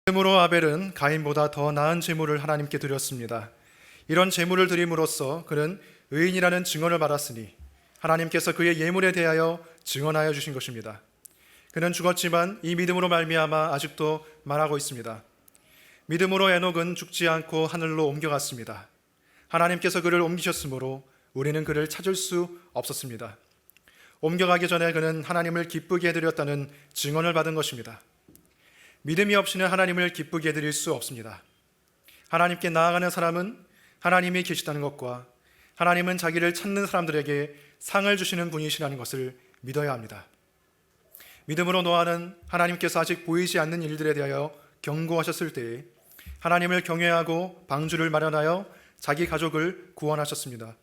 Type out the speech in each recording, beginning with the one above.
믿음으로 아벨은 가인보다 더 나은 제물을 하나님께 드렸습니다. 이런 제물을 드림으로써 그는 의인이라는 증언을 받았으니 하나님께서 그의 예물에 대하여 증언하여 주신 것입니다. 그는 죽었지만 이 믿음으로 말미암아 아직도 말하고 있습니다. 믿음으로 에녹은 죽지 않고 하늘로 옮겨갔습니다. 하나님께서 그를 옮기셨으므로 우리는 그를 찾을 수 없었습니다. 옮겨가기 전에 그는 하나님을 기쁘게 해드렸다는 증언을 받은 것입니다. 믿음이 없이는 하나님을 기쁘게 해드릴 수 없습니다. 하나님께 나아가는 사람은 하나님이 계시다는 것과 하나님은 자기를 찾는 사람들에게 상을 주시는 분이시라는 것을 믿어야 합니다. 믿음으로 노아는 하나님께서 아직 보이지 않는 일들에 대하여 경고하셨을 때에 하나님을 경외하고 방주를 마련하여 자기 가족을 구원하셨습니다.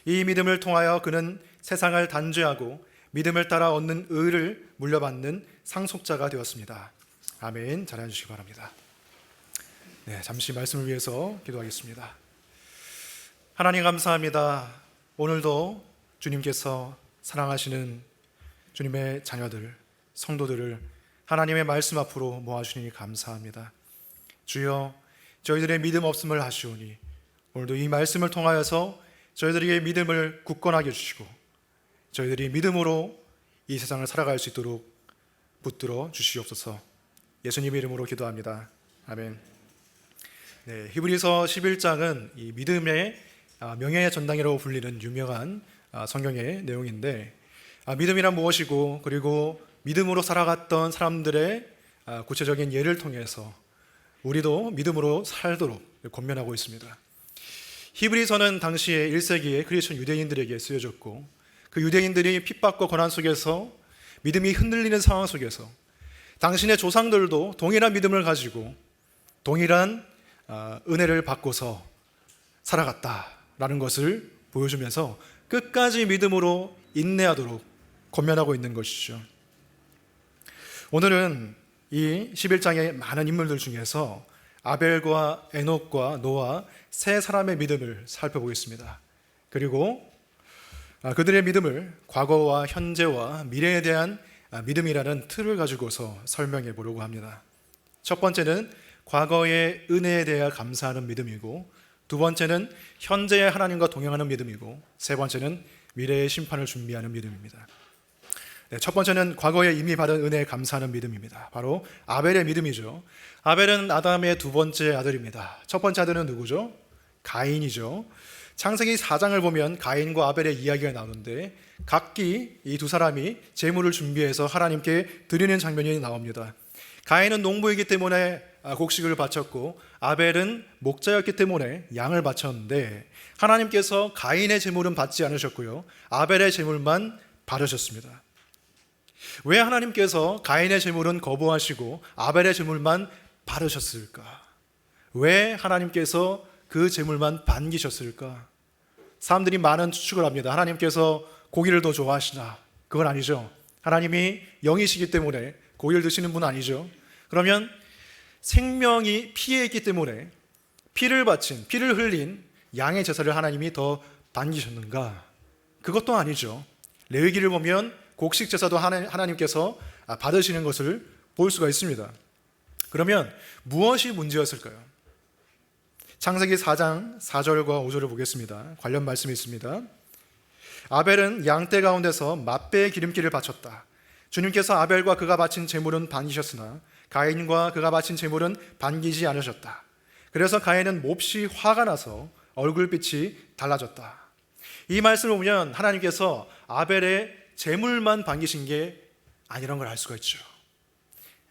이 믿음을 통하여 그는 세상을 단죄하고 믿음을 따라 얻는 의를 물려받는 상속자가 되었습니다. 아멘. 잘 해주시기 바랍니다. 잠시 말씀을 위해서 기도하겠습니다. 하나님 감사합니다. 오늘도 주님께서 사랑하시는 주님의 자녀들, 성도들을 하나님의 말씀 앞으로 모아주시니 감사합니다. 주여, 저희들의 믿음 없음을 아시오니 오늘도 이 말씀을 통하여서 저희들에게 믿음을 굳건하게 해주시고 저희들이 믿음으로 이 세상을 살아갈 수 있도록 붙들어 주시옵소서. 예수님 이름으로 기도합니다. 아멘. 히브리서 11장은 이 믿음의 명예의 전당이라고 불리는 유명한 성경의 내용인데, 믿음이란 무엇이고 그리고 믿음으로 살아갔던 사람들의 구체적인 예를 통해서 우리도 믿음으로 살도록 권면하고 있습니다. 히브리서는 당시에 1세기에 크리스천 유대인들에게 쓰여졌고, 그 유대인들이 핍박과 고난 속에서 믿음이 흔들리는 상황 속에서 당신의 조상들도 동일한 믿음을 가지고 동일한 은혜를 받고서 살아갔다라는 것을 보여주면서 끝까지 믿음으로 인내하도록 권면하고 있는 것이죠. 오늘은 이 11장의 많은 인물들 중에서 아벨과 에녹과 노아 세 사람의 믿음을 살펴보겠습니다. 그리고 그들의 믿음을 과거와 현재와 미래에 대한 믿음이라는 틀을 가지고서 설명해 보려고 합니다. 첫 번째는 과거의 은혜에 대해 감사하는 믿음이고, 두 번째는 현재의 하나님과 동행하는 믿음이고, 세 번째는 미래의 심판을 준비하는 믿음입니다. 첫 번째는 과거에 이미 받은 은혜에 감사하는 믿음입니다. 바로 아벨의 믿음이죠. 아벨은 아담의 두 번째 아들입니다. 첫 번째 아들은 누구죠? 가인이죠. 창세기 4장을 보면 가인과 아벨의 이야기가 나오는데 각기 이 두 사람이 제물을 준비해서 하나님께 드리는 장면이 나옵니다. 가인은 농부이기 때문에 곡식을 바쳤고 아벨은 목자였기 때문에 양을 바쳤는데 하나님께서 가인의 제물은 받지 않으셨고요, 아벨의 제물만 받으셨습니다. 왜 하나님께서 가인의 제물은 거부하시고 아벨의 제물만 받으셨을까? 왜 하나님께서 그 제물만 반기셨을까? 사람들이 많은 추측을 합니다. 하나님께서 고기를 더 좋아하시나? 그건 아니죠. 하나님이 영이시기 때문에 고기를 드시는 분은 아니죠. 그러면 생명이 피에 있기 때문에 피를 흘린 양의 제사를 하나님이 더 반기셨는가? 그것도 아니죠. 레위기를 보면 곡식 제사도 하나님께서 받으시는 것을 볼 수가 있습니다. 그러면 무엇이 문제였을까요? 창세기 4장 4절과 5절을 보겠습니다. 관련 말씀이 있습니다. 아벨은 양떼 가운데서 맛배의 기름기를 바쳤다. 주님께서 아벨과 그가 바친 제물은 반기셨으나 가인과 그가 바친 제물은 반기지 않으셨다. 그래서 가인은 몹시 화가 나서 얼굴빛이 달라졌다. 이 말씀을 보면 하나님께서 아벨의 제물만 반기신 게 아니란 걸 알 수가 있죠.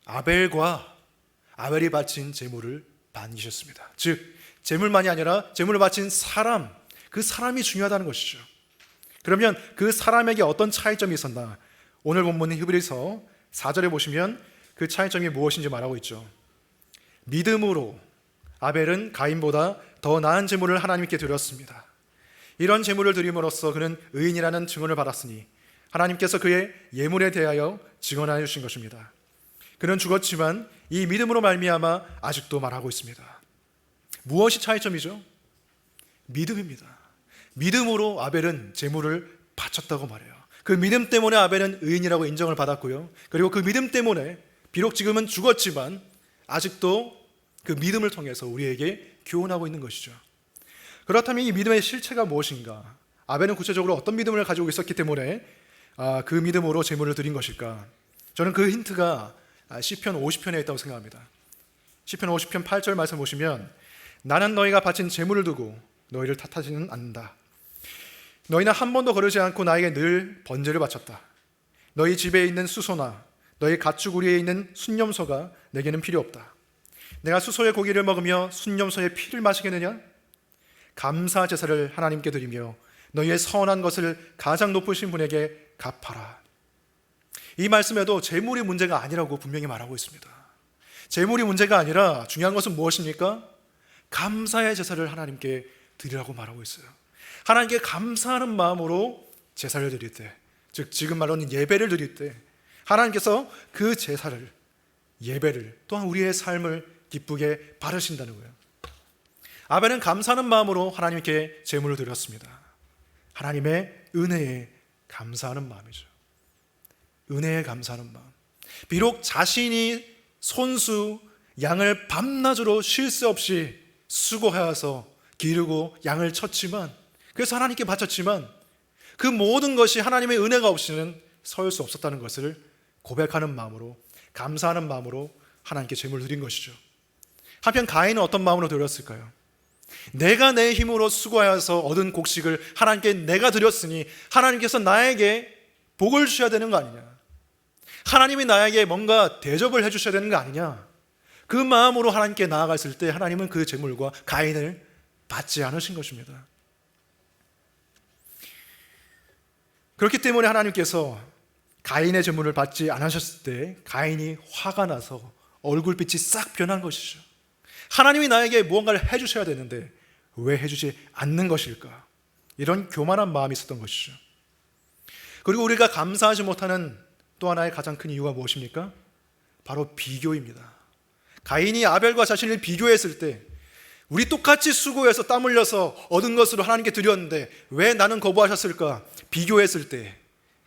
아벨이 바친 제물을 반기셨습니다. 즉 제물만이 아니라 제물을 바친 사람, 그 사람이 중요하다는 것이죠. 그러면 그 사람에게 어떤 차이점이 있었나? 오늘 본문 히브리서 4절에 보시면 그 차이점이 무엇인지 말하고 있죠. 믿음으로 아벨은 가인보다 더 나은 제물을 하나님께 드렸습니다. 이런 제물을 드림으로써 그는 의인이라는 증언을 받았으니 하나님께서 그의 예물에 대하여 증언하여 주신 것입니다. 그는 죽었지만 이 믿음으로 말미암아 아직도 말하고 있습니다. 무엇이 차이점이죠? 믿음입니다. 믿음으로 아벨은 제물을 바쳤다고 말해요. 그 믿음 때문에 아벨은 의인이라고 인정을 받았고요, 그리고 그 믿음 때문에 비록 지금은 죽었지만 아직도 그 믿음을 통해서 우리에게 교훈하고 있는 것이죠. 그렇다면 이 믿음의 실체가 무엇인가? 아벨은 구체적으로 어떤 믿음을 가지고 있었기 때문에 그 믿음으로 제물을 드린 것일까? 저는 그 힌트가 시편 50편에 있다고 생각합니다. 시편 50편 8절 말씀 보시면 나는 너희가 바친 제물을 두고 너희를 탓하지는 않는다. 너희는 한 번도 거르지 않고 나에게 늘 번제를 바쳤다. 너희 집에 있는 수소나 너희 가축우리에 있는 순념소가 내게는 필요 없다. 내가 수소의 고기를 먹으며 순념소의 피를 마시겠느냐? 감사 제사를 하나님께 드리며 너희의 선한 것을 가장 높으신 분에게 갚아라. 이 말씀에도 재물이 문제가 아니라고 분명히 말하고 있습니다. 재물이 문제가 아니라 중요한 것은 무엇입니까? 감사의 제사를 하나님께 드리라고 말하고 있어요. 하나님께 감사하는 마음으로 제사를 드릴 때, 즉 지금 말하는 예배를 드릴 때 하나님께서 그 제사를, 예배를, 또한 우리의 삶을 기쁘게 바르신다는 거예요. 아벨은 감사하는 마음으로 하나님께 제물을 드렸습니다. 하나님의 은혜에 감사하는 마음이죠. 은혜에 감사하는 마음. 비록 자신이 손수 양을 밤낮으로 쉴 새 없이 수고하여서 기르고 양을 쳤지만, 그래서 하나님께 바쳤지만 그 모든 것이 하나님의 은혜가 없이는 설 수 없었다는 것을 고백하는 마음으로, 감사하는 마음으로 하나님께 제물을 드린 것이죠. 한편 가인은 어떤 마음으로 드렸을까요? 내가 내 힘으로 수고하여서 얻은 곡식을 하나님께 내가 드렸으니 하나님께서 나에게 복을 주셔야 되는 거 아니냐, 하나님이 나에게 뭔가 대접을 해주셔야 되는 거 아니냐, 그 마음으로 하나님께 나아갔을 때 하나님은 그 제물과 가인을 받지 않으신 것입니다. 그렇기 때문에 하나님께서 가인의 제물을 받지 않으셨을 때 가인이 화가 나서 얼굴빛이 싹 변한 것이죠. 하나님이 나에게 무언가를 해주셔야 되는데 왜 해주지 않는 것일까? 이런 교만한 마음이 있었던 것이죠. 그리고 우리가 감사하지 못하는 또 하나의 가장 큰 이유가 무엇입니까? 바로 비교입니다. 가인이 아벨과 자신을 비교했을 때 우리 똑같이 수고해서 땀 흘려서 얻은 것으로 하나님께 드렸는데 왜 나는 거부하셨을까? 비교했을 때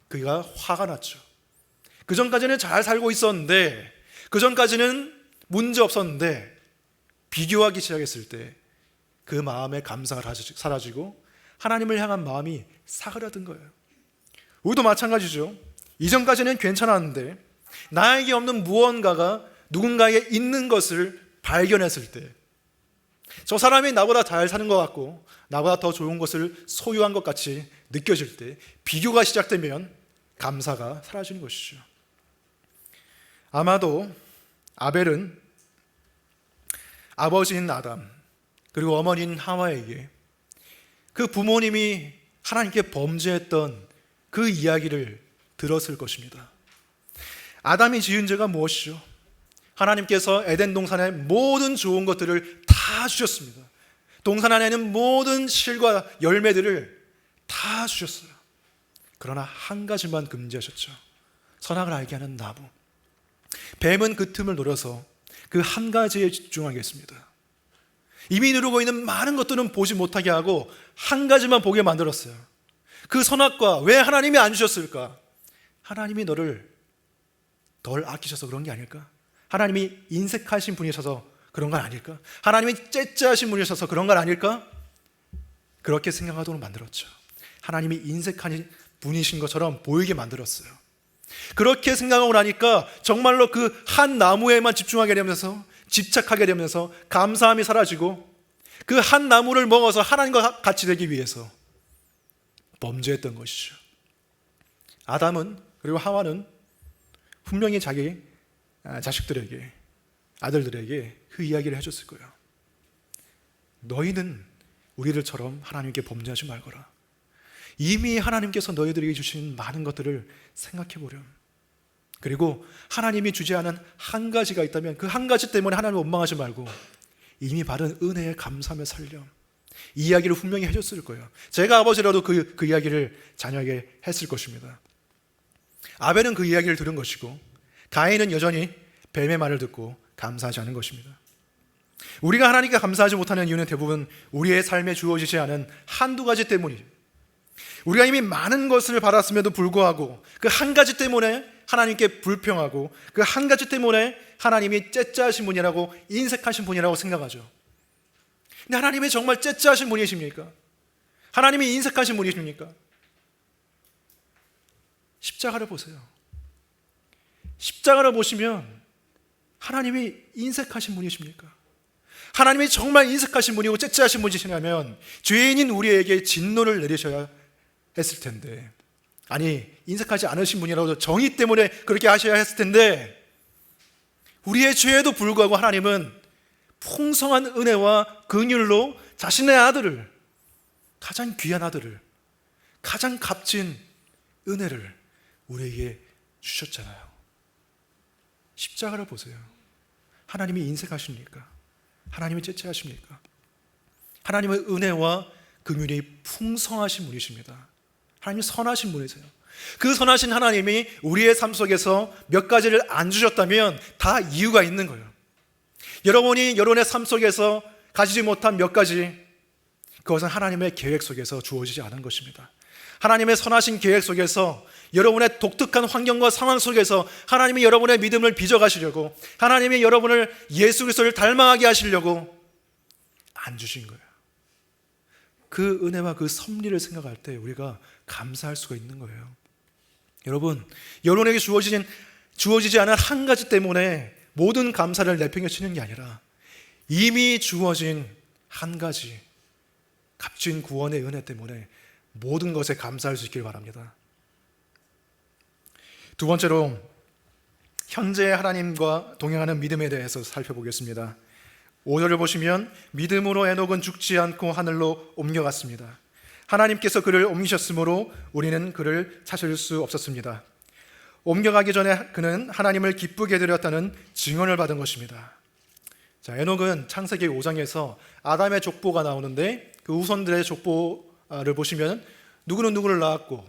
그가 화가 났죠. 그 전까지는 잘 살고 있었는데, 그 전까지는 문제 없었는데 비교하기 시작했을 때 그 마음의 감사가 사라지고 하나님을 향한 마음이 사그라든 거예요. 우리도 마찬가지죠. 이전까지는 괜찮았는데 나에게 없는 무언가가 누군가에게 있는 것을 발견했을 때, 저 사람이 나보다 잘 사는 것 같고 나보다 더 좋은 것을 소유한 것 같이 느껴질 때, 비교가 시작되면 감사가 사라지는 것이죠. 아마도 아벨은 아버지인 아담 그리고 어머니인 하와에게 그 부모님이 하나님께 범죄했던 그 이야기를 들었을 것입니다. 아담이 지은 죄가 무엇이죠? 하나님께서 에덴 동산의 모든 좋은 것들을 다 주셨습니다. 동산 안에 있는 모든 실과 열매들을 다 주셨어요. 그러나 한 가지만 금지하셨죠. 선악을 알게 하는 나무. 뱀은 그 틈을 노려서 그 한 가지에 집중하겠습니다. 이미 누르고 있는 많은 것들은 보지 못하게 하고 한 가지만 보게 만들었어요. 그 선악과 왜 하나님이 안 주셨을까? 하나님이 너를 덜 아끼셔서 그런 게 아닐까? 하나님이 인색하신 분이셔서 그런 건 아닐까? 하나님이 째째하신 분이셔서 그런 건 아닐까? 그렇게 생각하도록 만들었죠. 하나님이 인색한 분이신 것처럼 보이게 만들었어요. 그렇게 생각하고 나니까 정말로 그 한 나무에만 집중하게 되면서, 집착하게 되면서 감사함이 사라지고 그 한 나무를 먹어서 하나님과 같이 되기 위해서 범죄했던 것이죠. 아담은, 그리고 하와는 분명히 자기 자식들에게, 아들들에게 그 이야기를 해줬을 거예요. 너희는 우리들처럼 하나님께 범죄하지 말거라. 이미 하나님께서 너희들에게 주신 많은 것들을 생각해 보렴. 그리고 하나님이 주지 않은 한 가지가 있다면 그 한 가지 때문에 하나님을 원망하지 말고 이미 받은 은혜에 감사하며 살렴. 이 이야기를 분명히 해줬을 거예요. 제가 아버지라도 그 이야기를 자녀에게 했을 것입니다. 아벨은 그 이야기를 들은 것이고 가인은 여전히 뱀의 말을 듣고 감사하지 않은 것입니다. 우리가 하나님께 감사하지 못하는 이유는 대부분 우리의 삶에 주어지지 않은 한두 가지 때문이에요. 우리가 이미 많은 것을 받았음에도 불구하고 그 한 가지 때문에 하나님께 불평하고 그 한 가지 때문에 하나님이 째짜하신 분이라고, 인색하신 분이라고 생각하죠. 근데 하나님이 정말 째짜하신 분이십니까? 하나님이 인색하신 분이십니까? 십자가를 보세요. 십자가를 보시면 하나님이 인색하신 분이십니까? 하나님이 정말 인색하신 분이고 째째하신 분이시냐면 죄인인 우리에게 진노를 내리셔야 했을 텐데, 아니 인색하지 않으신 분이라고 정의 때문에 그렇게 하셔야 했을 텐데, 우리의 죄에도 불구하고 하나님은 풍성한 은혜와 긍휼로 자신의 아들을, 가장 귀한 아들을, 가장 값진 은혜를 우리에게 주셨잖아요. 십자가를 보세요. 하나님이 인색하십니까? 하나님이 째째하십니까? 하나님의 은혜와 긍휼이 풍성하신 분이십니다. 하나님이 선하신 분이세요. 그 선하신 하나님이 우리의 삶 속에서 몇 가지를 안 주셨다면 다 이유가 있는 거예요. 여러분이 여러분의 삶 속에서 가지지 못한 몇 가지, 그것은 하나님의 계획 속에서 주어지지 않은 것입니다. 하나님의 선하신 계획 속에서, 여러분의 독특한 환경과 상황 속에서 하나님이 여러분의 믿음을 빚어가시려고, 하나님이 여러분을 예수 그리스도를 닮아가게 하시려고 안 주신 거예요. 그 은혜와 그 섭리를 생각할 때 우리가 감사할 수가 있는 거예요. 여러분, 여러분에게 주어지지 않은 한 가지 때문에 모든 감사를 내팽개치는 게 아니라 이미 주어진 한 가지 값진 구원의 은혜 때문에 모든 것에 감사할 수 있기를 바랍니다. 두 번째로, 현재의 하나님과 동행하는 믿음에 대해서 살펴보겠습니다. 5절을 보시면 믿음으로 에녹은 죽지 않고 하늘로 옮겨갔습니다. 하나님께서 그를 옮기셨으므로 우리는 그를 찾을 수 없었습니다. 옮겨가기 전에 그는 하나님을 기쁘게 드렸다는 증언을 받은 것입니다. 자, 에녹은 창세기 5장에서 아담의 족보가 나오는데, 그 후손들의 족보를 보시면 누구는 누구를 낳았고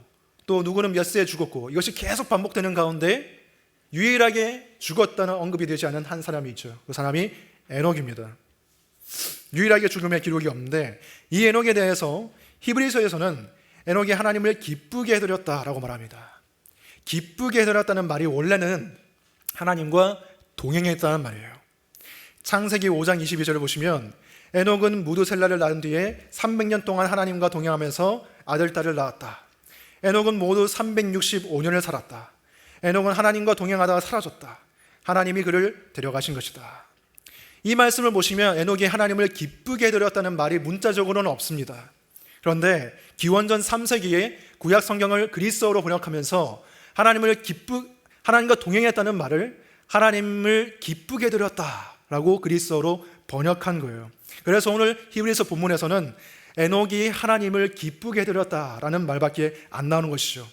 또 누구는 몇 세에 죽었고, 이것이 계속 반복되는 가운데 유일하게 죽었다는 언급이 되지 않은 한 사람이 있죠. 그 사람이 에녹입니다. 유일하게 죽음의 기록이 없는데, 이 에녹에 대해서 히브리서에서는 에녹이 하나님을 기쁘게 해드렸다라고 말합니다. 기쁘게 해드렸다는 말이 원래는 하나님과 동행했다는 말이에요. 창세기 5장 22절을 보시면 에녹은 무두셀라를 낳은 뒤에 300년 동안 하나님과 동행하면서 아들, 딸을 낳았다. 에녹은 모두 365년을 살았다. 에녹은 하나님과 동행하다가 사라졌다. 하나님이 그를 데려가신 것이다. 이 말씀을 보시면 에녹이 하나님을 기쁘게 해드렸다는 말이 문자적으로는 없습니다. 그런데 기원전 3세기에 구약 성경을 그리스어로 번역하면서 하나님과 동행했다는 말을 하나님을 기쁘게 해드렸다라고 그리스어로 번역한 거예요. 그래서 오늘 히브리서 본문에서는 에녹이 하나님을 기쁘게 해드렸다라는 말밖에 안 나오는 것이죠.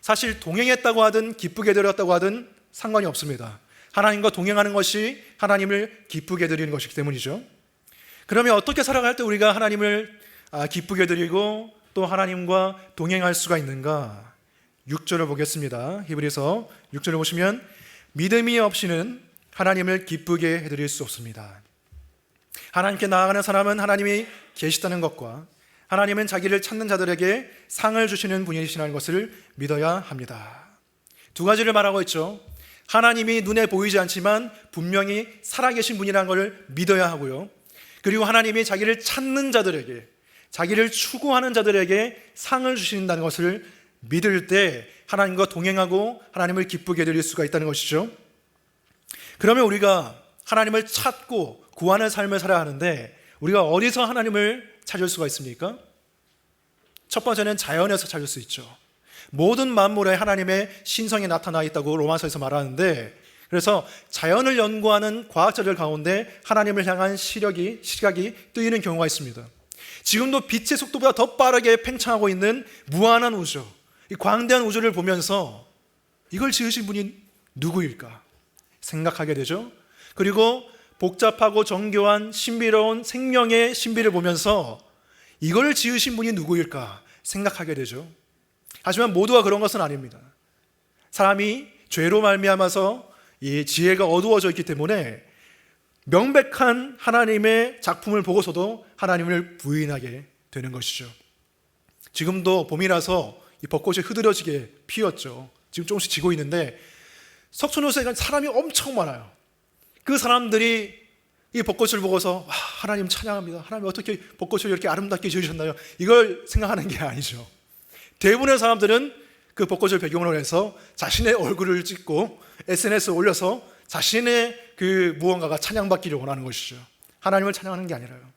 사실 동행했다고 하든 기쁘게 해드렸다고 하든 상관이 없습니다. 하나님과 동행하는 것이 하나님을 기쁘게 해드리는 것이기 때문이죠. 그러면 어떻게 살아갈 때 우리가 하나님을 기쁘게 해드리고 또 하나님과 동행할 수가 있는가? 6절을 보겠습니다. 히브리서 6절을 보시면 믿음이 없이는 하나님을 기쁘게 해드릴 수 없습니다. 하나님께 나아가는 사람은 하나님이 계시다는 것과 하나님은 자기를 찾는 자들에게 상을 주시는 분이시라는 것을 믿어야 합니다. 두 가지를 말하고 있죠. 하나님이 눈에 보이지 않지만 분명히 살아계신 분이라는 것을 믿어야 하고요. 그리고 하나님이 자기를 찾는 자들에게, 자기를 추구하는 자들에게 상을 주신다는 것을 믿을 때 하나님과 동행하고 하나님을 기쁘게 해드릴 수가 있다는 것이죠. 그러면 우리가 하나님을 찾고 구하는 삶을 살아야 하는데, 우리가 어디서 하나님을 찾을 수가 있습니까? 첫 번째는 자연에서 찾을 수 있죠. 모든 만물에 하나님의 신성이 나타나 있다고 로마서에서 말하는데, 그래서 자연을 연구하는 과학자들 가운데 하나님을 향한 시각이 뜨이는 경우가 있습니다. 지금도 빛의 속도보다 더 빠르게 팽창하고 있는 무한한 우주, 이 광대한 우주를 보면서 이걸 지으신 분이 누구일까 생각하게 되죠. 그리고 복잡하고 정교한 신비로운 생명의 신비를 보면서 이걸 지으신 분이 누구일까 생각하게 되죠. 하지만 모두가 그런 것은 아닙니다. 사람이 죄로 말미암아서 이 지혜가 어두워져 있기 때문에 명백한 하나님의 작품을 보고서도 하나님을 부인하게 되는 것이죠. 지금도 봄이라서 이 벚꽃이 흐드러지게 피었죠. 지금 조금씩 지고 있는데 석촌호수에 사람이 엄청 많아요. 그 사람들이 이 벚꽃을 보고서 하나님 찬양합니다. 하나님 어떻게 벚꽃을 이렇게 아름답게 지으셨나요? 이걸 생각하는 게 아니죠. 대부분의 사람들은 그 벚꽃을 배경으로 해서 자신의 얼굴을 찍고 SNS에 올려서 자신의 그 무언가가 찬양받기를 원하는 것이죠. 하나님을 찬양하는 게 아니라요.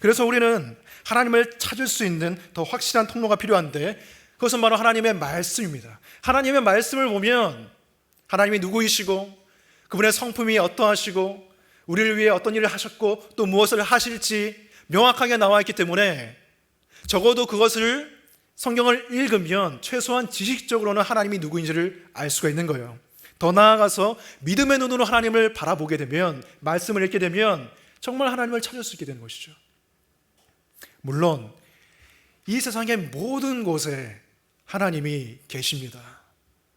그래서 우리는 하나님을 찾을 수 있는 더 확실한 통로가 필요한데, 그것은 바로 하나님의 말씀입니다. 하나님의 말씀을 보면 하나님이 누구이시고 그분의 성품이 어떠하시고 우리를 위해 어떤 일을 하셨고 또 무엇을 하실지 명확하게 나와 있기 때문에, 적어도 그것을 성경을 읽으면 최소한 지식적으로는 하나님이 누구인지를 알 수가 있는 거예요. 더 나아가서 믿음의 눈으로 하나님을 바라보게 되면, 말씀을 읽게 되면 정말 하나님을 찾을 수 있게 되는 것이죠. 물론 이 세상의 모든 곳에 하나님이 계십니다.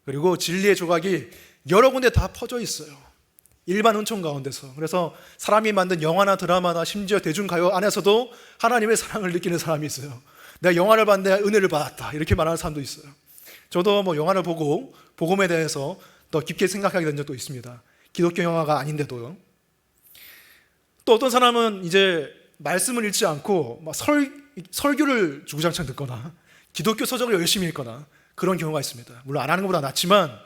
그리고 진리의 조각이 여러 군데 다 퍼져 있어요. 일반 은총 가운데서. 그래서 사람이 만든 영화나 드라마나 심지어 대중가요 안에서도 하나님의 사랑을 느끼는 사람이 있어요. 내가 영화를 봤는데 은혜를 받았다, 이렇게 말하는 사람도 있어요. 저도 영화를 보고 복음에 대해서 더 깊게 생각하게 된 적도 있습니다. 기독교 영화가 아닌데도요. 또 어떤 사람은 이제 말씀을 읽지 않고 설교를 주구장창 듣거나 기독교 서적을 열심히 읽거나 그런 경우가 있습니다. 물론 안 하는 것보다 낫지만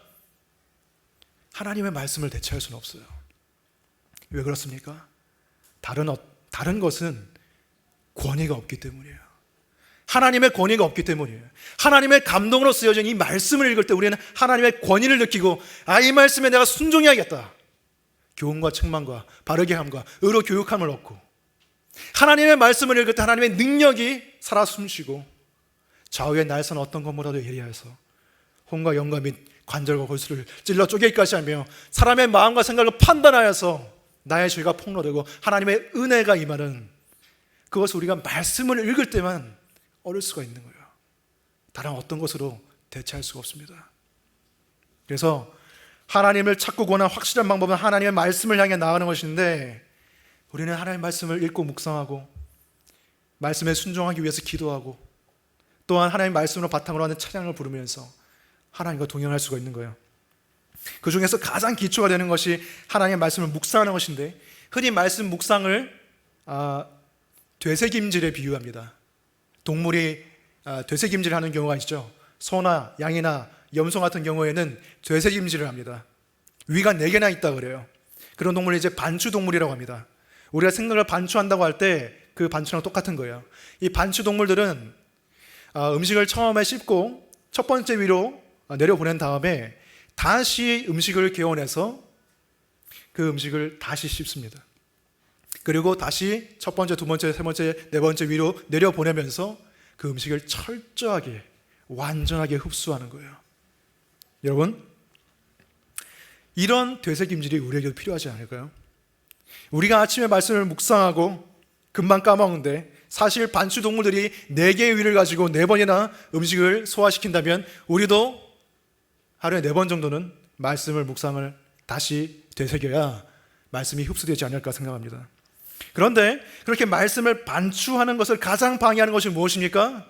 하나님의 말씀을 대체할 수는 없어요. 왜 그렇습니까? 다른 것은 권위가 없기 때문이에요. 하나님의 권위가 없기 때문이에요. 하나님의 감동으로 쓰여진 이 말씀을 읽을 때 우리는 하나님의 권위를 느끼고, 이 말씀에 내가 순종해야겠다, 교훈과 책망과 바르게 함과 의로 교육함을 얻고, 하나님의 말씀을 읽을 때 하나님의 능력이 살아 숨쉬고 좌우의 날선 어떤 것보다도 예리하여서 혼과 영과 및 관절과 골수를 찔러 쪼개기까지 하며 사람의 마음과 생각을 판단하여서 나의 죄가 폭로되고 하나님의 은혜가 임하는, 그것을 우리가 말씀을 읽을 때만 얻을 수가 있는 거예요. 다른 어떤 것으로 대체할 수가 없습니다. 그래서 하나님을 찾고 구하는 확실한 방법은 하나님의 말씀을 향해 나가는 것인데, 우리는 하나님의 말씀을 읽고 묵상하고 말씀에 순종하기 위해서 기도하고 또한 하나님의 말씀으로 바탕으로 하는 찬양을 부르면서 하나님과 동행할 수가 있는 거예요. 그 중에서 가장 기초가 되는 것이 하나님의 말씀을 묵상하는 것인데, 흔히 말씀 묵상을 되새김질에 비유합니다. 동물이 되새김질을 하는 경우가 있죠. 소나 양이나 염소 같은 경우에는 되새김질을 합니다. 위가 4개나 있다 그래요. 그런 동물을 이제 반추동물이라고 합니다. 우리가 생각을 반추한다고 할 때 그 반추랑 똑같은 거예요. 이 반추동물들은 음식을 처음에 씹고 첫 번째 위로 내려보낸 다음에 다시 음식을 개원해서 그 음식을 다시 씹습니다. 그리고 다시 첫 번째, 두 번째, 세 번째, 네 번째 위로 내려보내면서 그 음식을 철저하게 완전하게 흡수하는 거예요. 여러분, 이런 되새김질이 우리에게도 필요하지 않을까요? 우리가 아침에 말씀을 묵상하고 금방 까먹는데, 사실 반추동물들이 4개의 위를 가지고 4번이나 음식을 소화시킨다면 우리도 하루에 4번 정도는 말씀을 묵상을 다시 되새겨야 말씀이 흡수되지 않을까 생각합니다. 그런데 그렇게 말씀을 반추하는 것을 가장 방해하는 것이 무엇입니까?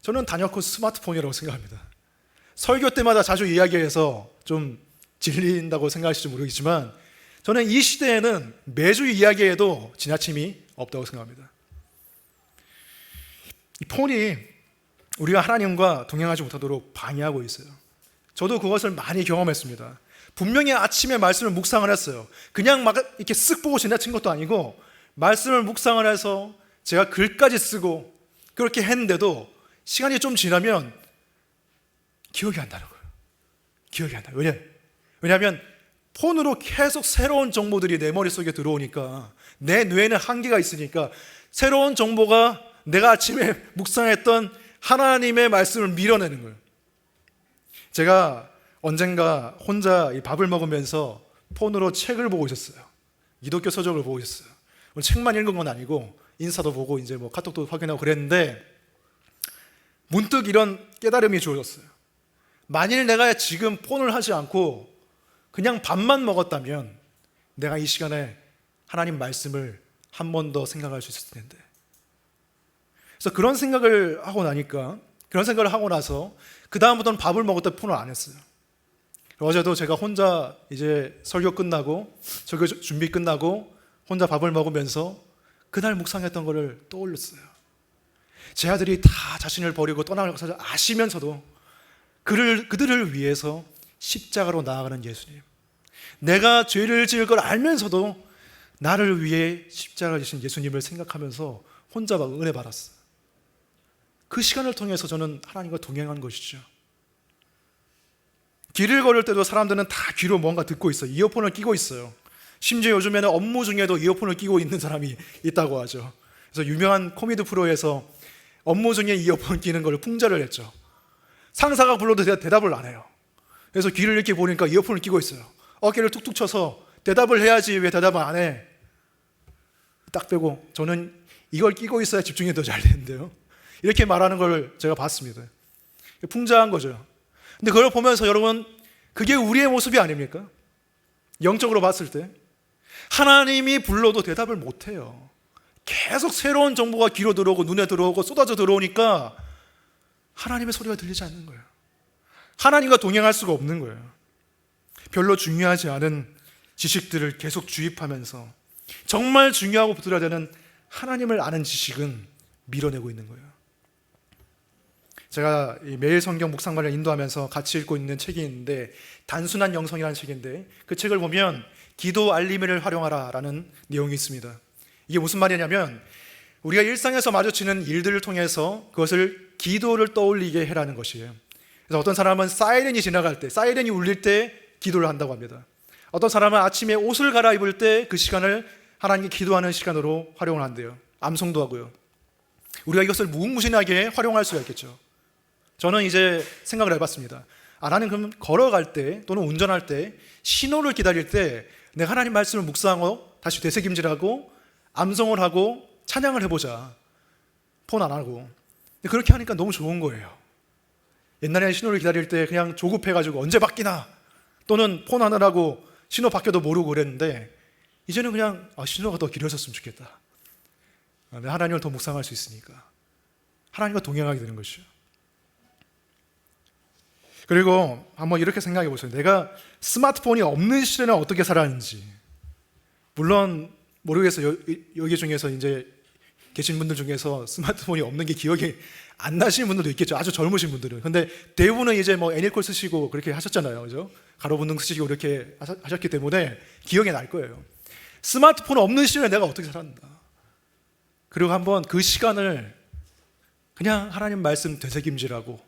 저는 단연코 스마트폰이라고 생각합니다. 설교 때마다 자주 이야기해서 좀 질린다고 생각하실지 모르겠지만, 저는 이 시대에는 매주 이야기해도 지나침이 없다고 생각합니다. 이 폰이 우리가 하나님과 동행하지 못하도록 방해하고 있어요. 저도 그것을 많이 경험했습니다. 분명히 아침에 말씀을 묵상을 했어요. 그냥 막 이렇게 쓱 보고 지나친 것도 아니고 말씀을 묵상을 해서 제가 글까지 쓰고 그렇게 했는데도 시간이 좀 지나면 기억이 안 나는 거예요. 기억이 안 나요. 왜냐하면 폰으로 계속 새로운 정보들이 내 머릿속에 들어오니까, 내 뇌에는 한계가 있으니까 새로운 정보가 내가 아침에 묵상했던 하나님의 말씀을 밀어내는 거예요. 제가 언젠가 혼자 밥을 먹으면서 폰으로 책을 보고 있었어요. 기독교 서적을 보고 있었어요. 책만 읽은 건 아니고 인사도 보고 이제 카톡도 확인하고 그랬는데, 문득 이런 깨달음이 주어졌어요. 만일 내가 지금 폰을 하지 않고 그냥 밥만 먹었다면 내가 이 시간에 하나님 말씀을 한 번 더 생각할 수 있었을 텐데. 그래서 그런 생각을 하고 나서 그 다음부터는 밥을 먹을 때 폰을 안 했어요. 어제도 제가 혼자 이제 설교 끝나고 설교 준비 끝나고 혼자 밥을 먹으면서 그날 묵상했던 것을 떠올렸어요. 제 아들이 다 자신을 버리고 떠나갈 것을 아시면서도 그들을 위해서 십자가로 나아가는 예수님, 내가 죄를 지을 걸 알면서도 나를 위해 십자가를 지신 예수님을 생각하면서 혼자 막 은혜 받았어요. 그 시간을 통해서 저는 하나님과 동행한 것이죠. 길을 걸을 때도 사람들은 다 귀로 뭔가 듣고 있어요. 이어폰을 끼고 있어요. 심지어 요즘에는 업무 중에도 이어폰을 끼고 있는 사람이 있다고 하죠. 그래서 유명한 코미디 프로에서 업무 중에 이어폰 끼는 걸 풍자를 했죠. 상사가 불러도 대답을 안 해요. 그래서 귀를 이렇게 보니까 이어폰을 끼고 있어요. 어깨를 툭툭 쳐서 대답을 해야지 왜 대답을 안 해? 딱 빼고 저는 이걸 끼고 있어야 집중이 더 잘 되는데요. 이렇게 말하는 걸 제가 봤습니다. 풍자한 거죠. 근데 그걸 보면서 여러분, 그게 우리의 모습이 아닙니까? 영적으로 봤을 때 하나님이 불러도 대답을 못해요. 계속 새로운 정보가 귀로 들어오고 눈에 들어오고 쏟아져 들어오니까 하나님의 소리가 들리지 않는 거예요. 하나님과 동행할 수가 없는 거예요. 별로 중요하지 않은 지식들을 계속 주입하면서 정말 중요하고 붙들어야 되는 하나님을 아는 지식은 밀어내고 있는 거예요. 제가 매일 성경 묵상반을 인도하면서 같이 읽고 있는 책이 있는데 단순한 영성이라는 책인데 그 책을 보면 기도 알림을 활용하라 라는 내용이 있습니다. 이게 무슨 말이냐면 우리가 일상에서 마주치는 일들을 통해서 그것을 기도를 떠올리게 해라는 것이에요. 그래서 어떤 사람은 사이렌이 지나갈 때, 사이렌이 울릴 때 기도를 한다고 합니다. 어떤 사람은 아침에 옷을 갈아입을 때 그 시간을 하나님께 기도하는 시간으로 활용을 한대요. 암송도 하고요. 우리가 이것을 무궁무진하게 활용할 수가 있겠죠. 저는 이제 생각을 해봤습니다. 나는 그럼 걸어갈 때 또는 운전할 때 신호를 기다릴 때 내가 하나님 말씀을 묵상하고 다시 되새김질하고 암송을 하고 찬양을 해보자. 폰 안 하고. 그렇게 하니까 너무 좋은 거예요. 옛날에는 신호를 기다릴 때 그냥 조급해가지고 언제 바뀌나 또는 폰 하느라고 신호 바뀌어도 모르고 그랬는데 이제는 그냥 신호가 더 길어졌으면 좋겠다. 내가 하나님을 더 묵상할 수 있으니까 하나님과 동행하게 되는 것이죠. 그리고 한번 이렇게 생각해 보세요. 내가 스마트폰이 없는 시대는 어떻게 살았는지. 물론 모르겠어요. 여기 중에서 이제 계신 분들 중에서 스마트폰이 없는 게 기억이 안 나시는 분들도 있겠죠. 아주 젊으신 분들은. 근데 대부분은 이제 뭐 애니콜 쓰시고 그렇게 하셨잖아요. 그죠? 가로분등 쓰시고 이렇게 하셨기 때문에 기억이 날 거예요. 스마트폰 없는 시대에 내가 어떻게 살았나. 그리고 한번 그 시간을 그냥 하나님 말씀 되새김질하고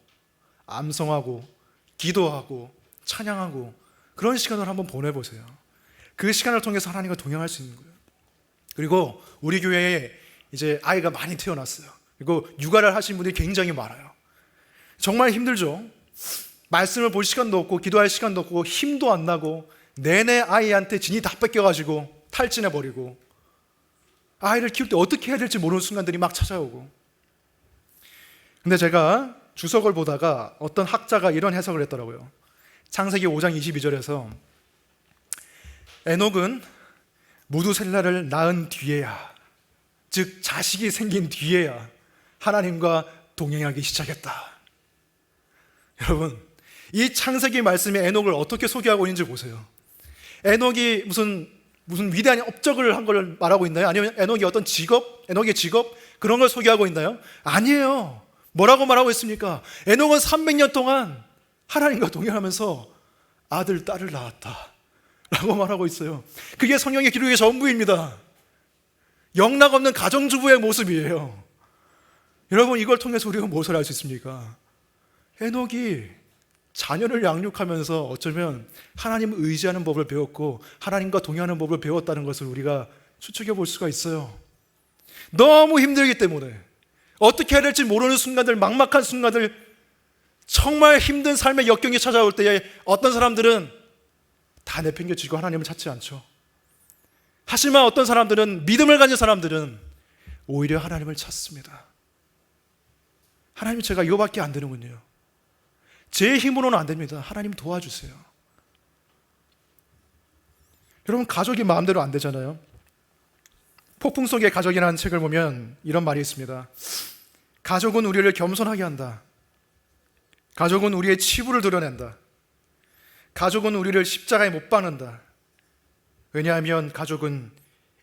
암송하고 기도하고 찬양하고 그런 시간을 한번 보내보세요. 그 시간을 통해서 하나님과 동행할 수 있는 거예요. 그리고 우리 교회에 이제 아이가 많이 태어났어요. 그리고 육아를 하신 분들이 굉장히 많아요. 정말 힘들죠. 말씀을 볼 시간도 없고 기도할 시간도 없고 힘도 안 나고 내내 아이한테 진이 다 뺏겨가지고 탈진해버리고 아이를 키울 때 어떻게 해야 될지 모르는 순간들이 막 찾아오고. 근데 제가 주석을 보다가 어떤 학자가 이런 해석을 했더라고요. 창세기 5장 22절에서 에녹은 무두셀라를 낳은 뒤에야, 즉 자식이 생긴 뒤에야 하나님과 동행하기 시작했다. 여러분, 이 창세기 말씀에 에녹을 어떻게 소개하고 있는지 보세요. 에녹이 무슨 위대한 업적을 한 걸 말하고 있나요? 아니면 에녹이 어떤 직업, 에녹의 직업 그런 걸 소개하고 있나요? 아니에요. 뭐라고 말하고 있습니까? 에녹은 300년 동안 하나님과 동행하면서 아들, 딸을 낳았다 라고 말하고 있어요. 그게 성경의 기록의 전부입니다. 영락없는 가정주부의 모습이에요. 여러분, 이걸 통해서 우리가 무엇을 알 수 있습니까? 에녹이 자녀를 양육하면서 어쩌면 하나님을 의지하는 법을 배웠고 하나님과 동행하는 법을 배웠다는 것을 우리가 추측해 볼 수가 있어요. 너무 힘들기 때문에 어떻게 해야 될지 모르는 순간들, 막막한 순간들, 정말 힘든 삶의 역경이 찾아올 때에 어떤 사람들은 다 내팽겨치고 하나님을 찾지 않죠. 하지만 어떤 사람들은, 믿음을 가진 사람들은 오히려 하나님을 찾습니다. 하나님, 제가 이거밖에 안 되는군요. 제 힘으로는 안 됩니다. 하나님 도와주세요. 여러분, 가족이 마음대로 안 되잖아요. 폭풍 속의 가족이라는 책을 보면 이런 말이 있습니다. 가족은 우리를 겸손하게 한다. 가족은 우리의 치부를 드러낸다. 가족은 우리를 십자가에 못 박는다. 왜냐하면 가족은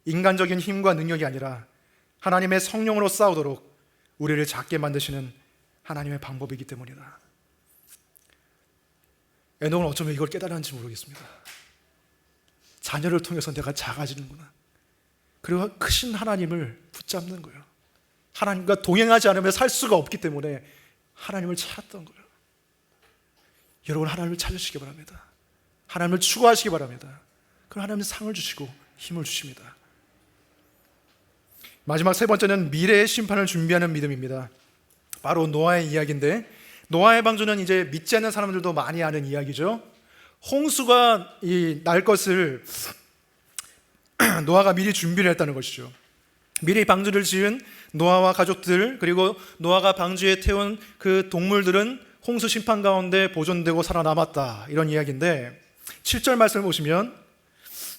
인간적인 힘과 능력이 아니라 하나님의 성령으로 싸우도록 우리를 작게 만드시는 하나님의 방법이기 때문이다. 에녹은 어쩌면 이걸 깨달았는지 모르겠습니다. 자녀를 통해서 내가 작아지는구나. 그리고 크신 하나님을 붙잡는 거예요. 하나님과 동행하지 않으면 살 수가 없기 때문에 하나님을 찾았던 거예요. 여러분, 하나님을 찾으시기 바랍니다. 하나님을 추구하시기 바랍니다. 그럼 하나님은 상을 주시고 힘을 주십니다. 마지막 세 번째는 미래의 심판을 준비하는 믿음입니다. 바로 노아의 이야기인데, 노아의 방주는 이제 믿지 않는 사람들도 많이 아는 이야기죠. 홍수가 날 것을 노아가 미리 준비를 했다는 것이죠. 미리 방주를 지은 노아와 가족들, 그리고 노아가 방주에 태운 그 동물들은 홍수 심판 가운데 보존되고 살아남았다, 이런 이야기인데, 7절 말씀을 보시면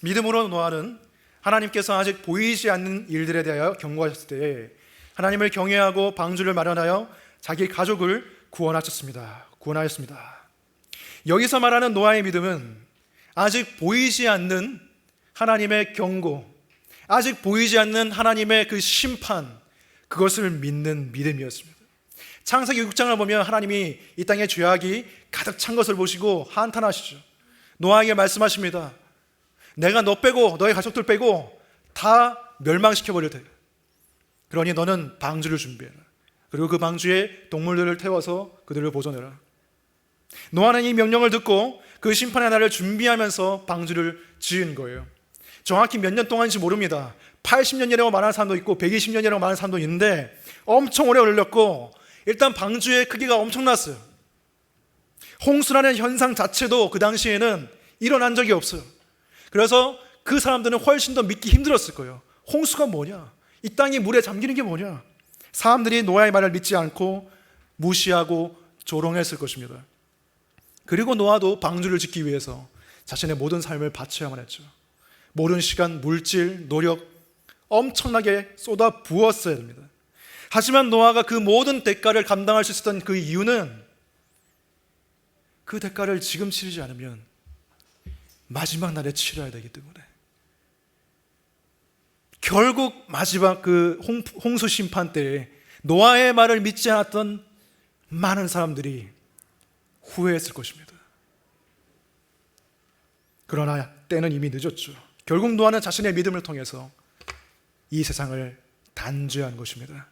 믿음으로 노아는 하나님께서 아직 보이지 않는 일들에 대하여 경고하셨을 때 하나님을 경외하고 방주를 마련하여 자기 가족을 구원하였습니다. 여기서 말하는 노아의 믿음은 아직 보이지 않는 하나님의 경고, 아직 보이지 않는 하나님의 그 심판, 그것을 믿는 믿음이었습니다. 창세기 6장을 보면 하나님이 이 땅에 죄악이 가득 찬 것을 보시고 한탄하시죠. 노아에게 말씀하십니다. 내가 너 빼고 너의 가족들 빼고 다 멸망시켜버릴 테니 그러니 너는 방주를 준비해라. 그리고 그 방주에 동물들을 태워서 그들을 보존해라. 노아는 이 명령을 듣고 그 심판의 날을 준비하면서 방주를 지은 거예요. 정확히 몇 년 동안인지 모릅니다. 80년이라고 말하는 사람도 있고 120년이라고 말하는 사람도 있는데 엄청 오래 걸렸고, 일단 방주의 크기가 엄청났어요. 홍수라는 현상 자체도 그 당시에는 일어난 적이 없어요. 그래서 그 사람들은 훨씬 더 믿기 힘들었을 거예요. 홍수가 뭐냐? 이 땅이 물에 잠기는 게 뭐냐? 사람들이 노아의 말을 믿지 않고 무시하고 조롱했을 것입니다. 그리고 노아도 방주를 짓기 위해서 자신의 모든 삶을 바쳐야만 했죠. 모든 시간, 물질, 노력 엄청나게 쏟아 부었어야 됩니다. 하지만 노아가 그 모든 대가를 감당할 수 있었던 그 이유는, 그 대가를 지금 치르지 않으면 마지막 날에 치러야 되기 때문에, 결국 마지막 그 홍수 심판 때에 노아의 말을 믿지 않았던 많은 사람들이 후회했을 것입니다. 그러나 때는 이미 늦었죠. 결국 노아는 자신의 믿음을 통해서 이 세상을 단죄한 것입니다.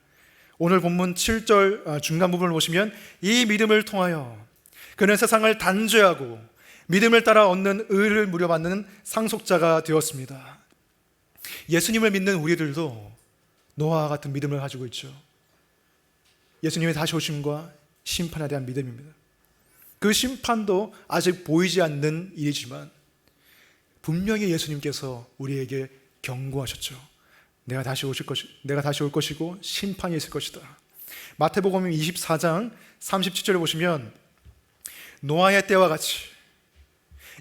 오늘 본문 7절 중간 부분을 보시면 이 믿음을 통하여 그는 세상을 단죄하고 믿음을 따라 얻는 의를 물려받는 상속자가 되었습니다. 예수님을 믿는 우리들도 노아와 같은 믿음을 가지고 있죠. 예수님의 다시 오심과 심판에 대한 믿음입니다. 그 심판도 아직 보이지 않는 일이지만 분명히 예수님께서 우리에게 경고하셨죠. 내가 다시 올 것이고 심판이 있을 것이다. 마태복음 24장 37절을 보시면 노아의 때와 같이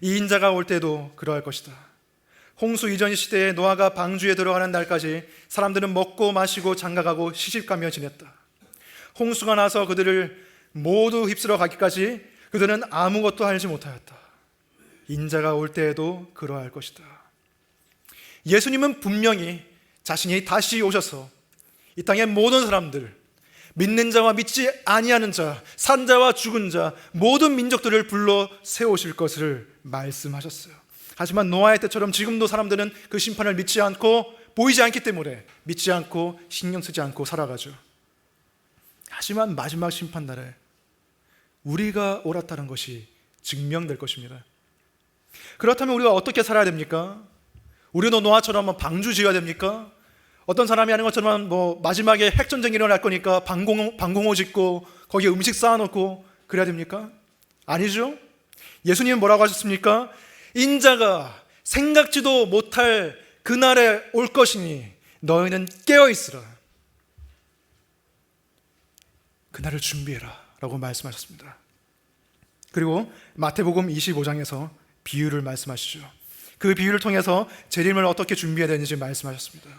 이 인자가 올 때도 그러할 것이다. 홍수 이전 시대에 노아가 방주에 들어가는 날까지 사람들은 먹고 마시고 장가가고 시집가며 지냈다. 홍수가 나서 그들을 모두 휩쓸어 가기까지 그들은 아무것도 알지 못하였다. 인자가 올 때에도 그러할 것이다. 예수님은 분명히 자신이 다시 오셔서 이 땅의 모든 사람들, 믿는 자와 믿지 아니하는 자, 산 자와 죽은 자, 모든 민족들을 불러 세우실 것을 말씀하셨어요. 하지만 노아의 때처럼 지금도 사람들은 그 심판을 믿지 않고, 보이지 않기 때문에 믿지 않고 신경 쓰지 않고 살아가죠. 하지만 마지막 심판날에 우리가 옳았다는 것이 증명될 것입니다. 그렇다면 우리가 어떻게 살아야 됩니까? 우리도 노아처럼 방주 지어야 됩니까? 어떤 사람이 하는 것처럼 마지막에 핵전쟁이 일어날 거니까 방공호 짓고 거기에 음식 쌓아놓고 그래야 됩니까? 아니죠. 예수님은 뭐라고 하셨습니까? 인자가 생각지도 못할 그날에 올 것이니 너희는 깨어있으라. 그날을 준비해라 라고 말씀하셨습니다. 그리고 마태복음 25장에서 비유를 말씀하시죠. 그 비유를 통해서 재림을 어떻게 준비해야 되는지 말씀하셨습니다.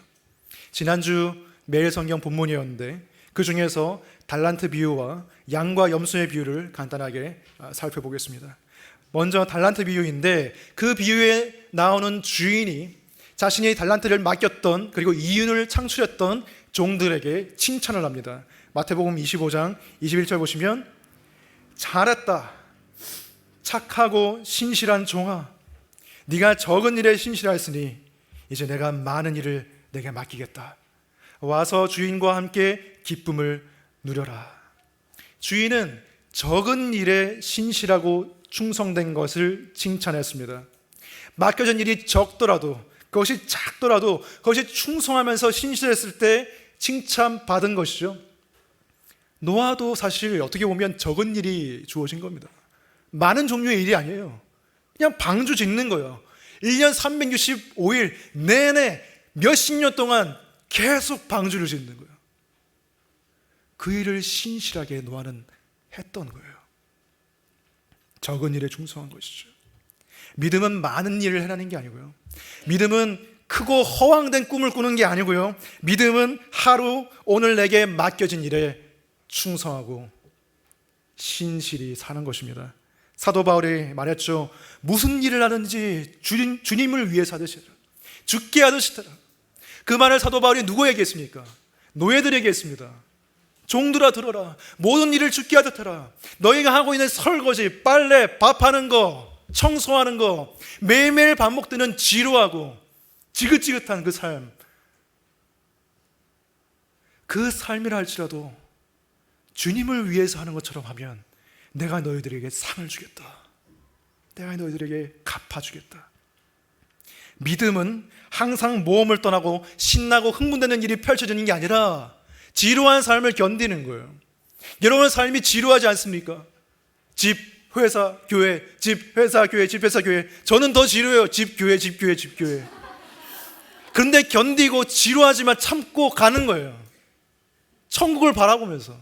지난주 매일 성경 본문이었는데 그 중에서 달란트 비유와 양과 염소의 비유를 간단하게 살펴보겠습니다. 먼저 달란트 비유인데, 그 비유에 나오는 주인이 자신이 달란트를 맡겼던, 그리고 이윤을 창출했던 종들에게 칭찬을 합니다. 마태복음 25장 21절 보시면, 잘했다, 착하고 신실한 종아, 네가 적은 일에 신실하였으니 이제 내가 많은 일을 내게 맡기겠다. 와서 주인과 함께 기쁨을 누려라. 주인은 적은 일에 신실하고 충성된 것을 칭찬했습니다. 맡겨진 일이 적더라도, 그것이 작더라도 그것이 충성하면서 신실했을 때 칭찬받은 것이죠. 노아도 사실 어떻게 보면 적은 일이 주어진 겁니다. 많은 종류의 일이 아니에요. 그냥 방주 짓는 거예요. 1년 365일 내내 몇십 년 동안 계속 방주를 짓는 거예요. 그 일을 신실하게 노아는 했던 거예요. 적은 일에 충성한 것이죠. 믿음은 많은 일을 해내는 게 아니고요. 믿음은 크고 허황된 꿈을 꾸는 게 아니고요. 믿음은 하루 오늘 내게 맡겨진 일에 충성하고 신실히 사는 것입니다. 사도 바울이 말했죠. 무슨 일을 하든지 주님을 위해서 하듯이 해라. 죽게 하듯이 해라. 그 말을 사도 바울이 누구에게 했습니까? 노예들에게 했습니다. 종들아 들어라. 모든 일을 죽게 하듯 해라. 너희가 하고 있는 설거지, 빨래, 밥하는 거, 청소하는 거, 매일매일 반복되는 지루하고 지긋지긋한 그 삶, 그 삶이라 할지라도 주님을 위해서 하는 것처럼 하면 내가 너희들에게 상을 주겠다. 내가 너희들에게 갚아주겠다. 믿음은 항상 모험을 떠나고 신나고 흥분되는 일이 펼쳐지는 게 아니라 지루한 삶을 견디는 거예요. 여러분의 삶이 지루하지 않습니까? 집, 회사, 교회, 집, 회사, 교회, 집, 회사, 교회. 저는 더 지루해요. 집, 교회, 집, 교회, 집, 교회. 그런데 견디고 지루하지만 참고 가는 거예요. 천국을 바라보면서,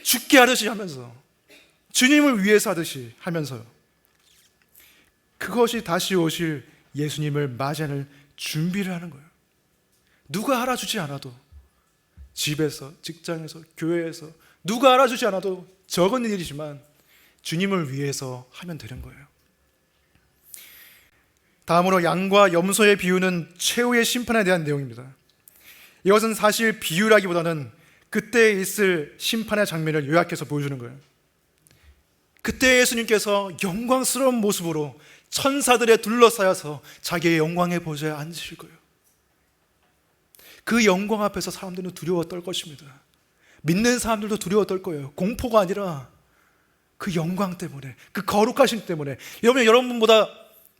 죽게 하듯이 하면서, 주님을 위해서 하듯이 하면서요. 그것이 다시 오실 예수님을 맞이하는 준비를 하는 거예요. 누가 알아주지 않아도, 집에서, 직장에서, 교회에서 누가 알아주지 않아도 적은 일이지만 주님을 위해서 하면 되는 거예요. 다음으로 양과 염소의 비유는 최후의 심판에 대한 내용입니다. 이것은 사실 비유라기보다는 그때 있을 심판의 장면을 요약해서 보여주는 거예요. 그때 예수님께서 영광스러운 모습으로 천사들에 둘러싸여서 자기의 영광의 보좌에 앉으실 거예요. 그 영광 앞에서 사람들은 두려워 떨 것입니다. 믿는 사람들도 두려워 떨 거예요. 공포가 아니라 그 영광 때문에, 그 거룩하심 때문에. 여러분보다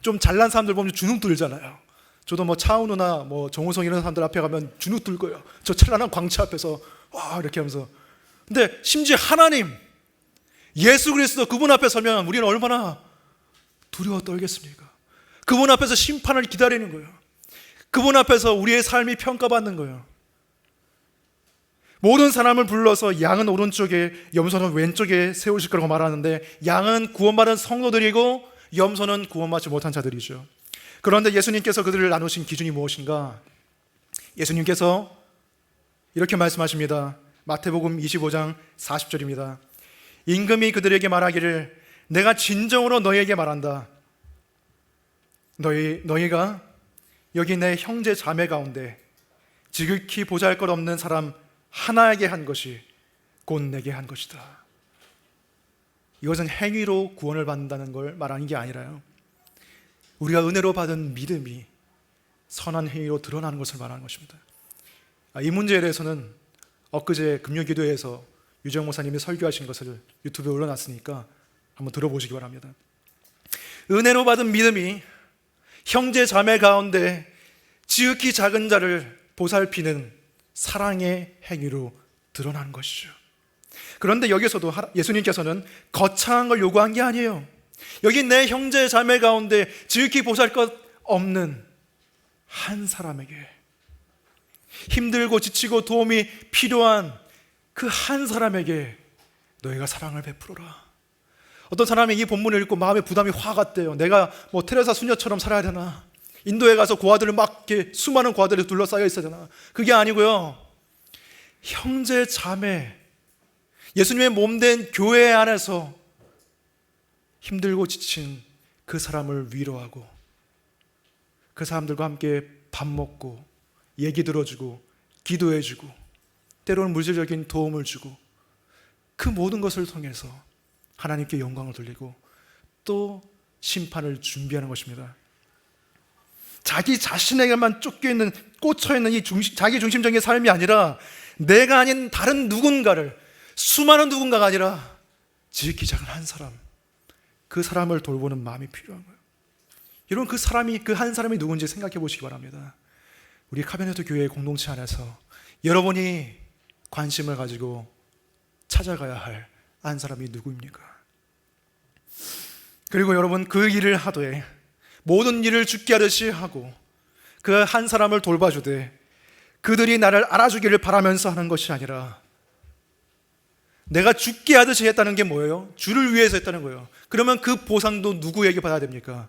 좀 잘난 사람들 보면 주눅 들잖아요. 저도 뭐 차은우나 뭐 정우성 이런 사람들 앞에 가면 주눅 들 거예요. 저 찬란한 광채 앞에서 와 이렇게 하면서. 근데 심지어 하나님, 예수 그리스도 그분 앞에 서면 우리는 얼마나 두려워 떨겠습니까? 그분 앞에서 심판을 기다리는 거예요. 그분 앞에서 우리의 삶이 평가받는 거예요. 모든 사람을 불러서 양은 오른쪽에 염소는 왼쪽에 세우실 거라고 말하는데, 양은 구원받은 성도들이고 염소는 구원받지 못한 자들이죠. 그런데 예수님께서 그들을 나누신 기준이 무엇인가? 예수님께서 이렇게 말씀하십니다. 마태복음 25장 40절입니다. 임금이 그들에게 말하기를 내가 진정으로 너희에게 말한다. 너희가 여기 내 형제 자매 가운데 지극히 보잘것없는 사람 하나에게 한 것이 곧 내게 한 것이다. 이것은 행위로 구원을 받는다는 걸 말하는 게 아니라요, 우리가 은혜로 받은 믿음이 선한 행위로 드러나는 것을 말하는 것입니다. 이 문제에 대해서는 엊그제 금요기도회에서 유정 목사님이 설교하신 것을 유튜브에 올려놨으니까 한번 들어보시기 바랍니다. 은혜로 받은 믿음이 형제 자매 가운데 지극히 작은 자를 보살피는 사랑의 행위로 드러나는 것이죠. 그런데 여기서도 예수님께서는 거창한 걸 요구한 게 아니에요. 여기 내 형제 자매 가운데 지극히 보잘것 없는 한 사람에게, 힘들고 지치고 도움이 필요한 그 한 사람에게 너희가 사랑을 베풀어라. 어떤 사람이 이 본문을 읽고 마음에 부담이 확 왔대요. 내가 뭐 테레사 수녀처럼 살아야 되나? 인도에 가서 고아들을 막 이렇게 수많은 고아들이 둘러싸여 있어야 되나? 그게 아니고요, 형제 자매, 예수님의 몸된 교회 안에서 힘들고 지친 그 사람을 위로하고 그 사람들과 함께 밥 먹고 얘기 들어주고 기도해주고 때로는 물질적인 도움을 주고 그 모든 것을 통해서 하나님께 영광을 돌리고 또 심판을 준비하는 것입니다. 자기 자신에게만 쫓겨있는, 꽂혀있는 이 자기 중심적인 삶이 아니라 내가 아닌 다른 누군가를, 수많은 누군가가 아니라 지극히 작은 한 사람, 그 사람을 돌보는 마음이 필요한 거예요. 여러분, 그 한 사람이 누군지 생각해 보시기 바랍니다. 우리 카베네트 교회 공동체 안에서 여러분이 관심을 가지고 찾아가야 할 한 사람이 누구입니까? 그리고 여러분, 그 일을 하되 모든 일을 죽게 하듯이 하고 그 한 사람을 돌봐주되 그들이 나를 알아주기를 바라면서 하는 것이 아니라 내가 죽게 하듯이 했다는 게 뭐예요? 주를 위해서 했다는 거예요. 그러면 그 보상도 누구에게 받아야 됩니까?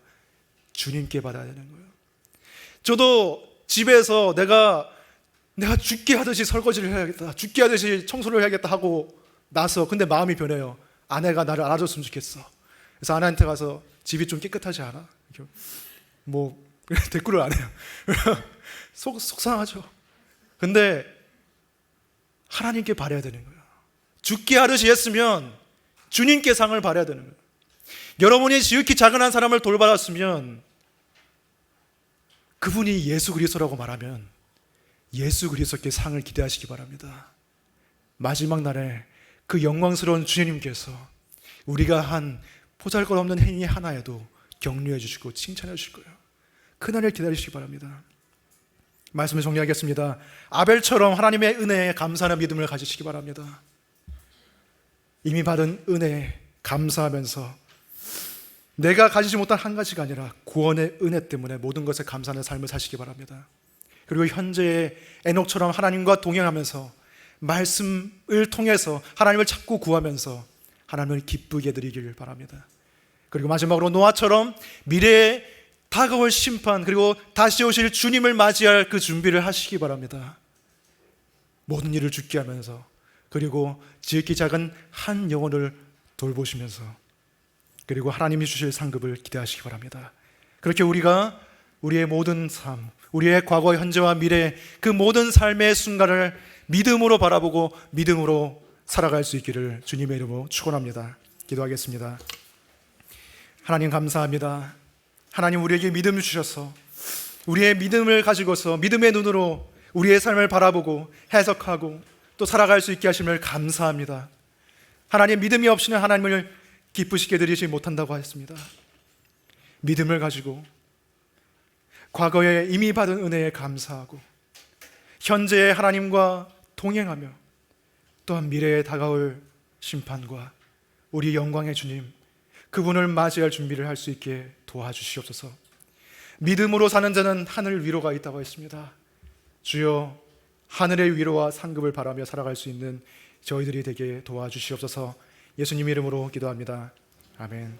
주님께 받아야 되는 거예요. 저도 집에서 내가 죽게 하듯이 설거지를 해야겠다, 죽게 하듯이 청소를 해야겠다 하고 나서 근데 마음이 변해요. 아내가 나를 알아줬으면 좋겠어. 그래서 아내한테 가서 집이 좀 깨끗하지 않아? 뭐 댓글을 안 해요. 속상하죠. 근데 하나님께 바라야 되는 거예요. 죽게 하듯이 했으면 주님께 상을 바라야 되는 거예요. 여러분이 지극히 작은 한 사람을 돌봐왔으면 그분이 예수 그리스도라고 말하면 예수 그리스도께 상을 기대하시기 바랍니다. 마지막 날에 그 영광스러운 주님께서 우리가 한 보잘것없는 행위 하나에도 격려해 주시고 칭찬해 주실 거예요. 그날을 기다리시기 바랍니다. 말씀을 정리하겠습니다. 아벨처럼 하나님의 은혜에 감사하는 믿음을 가지시기 바랍니다. 이미 받은 은혜에 감사하면서 내가 가지지 못한 한 가지가 아니라 구원의 은혜 때문에 모든 것에 감사하는 삶을 사시기 바랍니다. 그리고 현재의 에녹처럼 하나님과 동행하면서 말씀을 통해서 하나님을 찾고 구하면서 하나님을 기쁘게 드리길 바랍니다. 그리고 마지막으로 노아처럼 미래에 다가올 심판 그리고 다시 오실 주님을 맞이할 그 준비를 하시기 바랍니다. 모든 일을 죽게 하면서 그리고 지극히 작은 한 영혼을 돌보시면서 그리고 하나님이 주실 상급을 기대하시기 바랍니다. 그렇게 우리가 우리의 모든 삶, 우리의 과거, 현재와 미래 그 모든 삶의 순간을 믿음으로 바라보고 믿음으로 살아갈 수 있기를 주님의 이름으로 축원합니다. 기도하겠습니다. 하나님 감사합니다. 하나님 우리에게 믿음을 주셔서 우리의 믿음을 가지고서 믿음의 눈으로 우리의 삶을 바라보고 해석하고 또 살아갈 수 있게 하심을 감사합니다. 하나님 믿음이 없이는 하나님을 기쁘시게 드리지 못한다고 하였습니다. 믿음을 가지고 과거에 이미 받은 은혜에 감사하고 현재의 하나님과 동행하며 또한 미래에 다가올 심판과 우리 영광의 주님 그분을 맞이할 준비를 할 수 있게 도와주시옵소서. 믿음으로 사는 자는 하늘 위로가 있다고 했습니다. 주여 하늘의 위로와 상급을 바라며 살아갈 수 있는 저희들이 되게 도와주시옵소서. 예수님 이름으로 기도합니다. 아멘.